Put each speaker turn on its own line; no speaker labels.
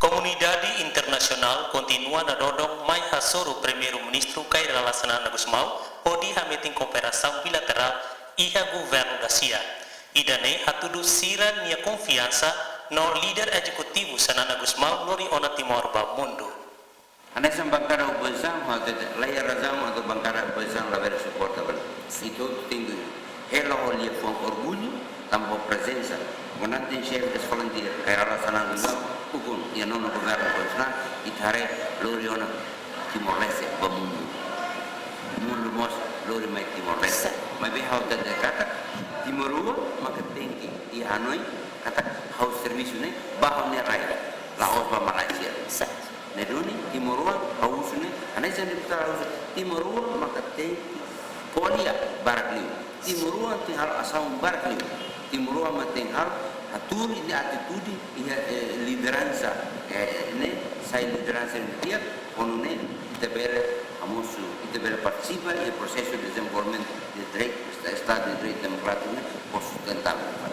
Comunidade internacional continua na dodong mai hasoro primeiro-ministro cai relacionado Agus Mau odi hameting cooperação bilateral iha governo da SIA. Idane hatudu siran nia confiança no líder executivo sanana Agus Mau lori ona Timor ba mundo.
Anessa bancada oposição, laia razão atau bancada oposição la vera suportável. Itu tenho ela olha com orgulho, tanpa presença. Quando tem chefe de volunteer, cai relacionado hukum yang non governo konstitusional itare lori ona Timor Leste ba mundo mos lori mai Timor Leste mai be hau tanda kata Timorua maka tinggi di Hanoi kata hau servisu ne bahau ne rai Laos ba Malaysia ne duni Timorua hau sune anai sen diputara Timorua maka tinggi polia barakliu Timorua tinggal asal barakliu Timorua maka tinggal atur ini attitudi lideranza ne sai lideranza dia onune debere amusu debere participa il processo di desenvolvimento di diritto stato di diritto democratico posso tentare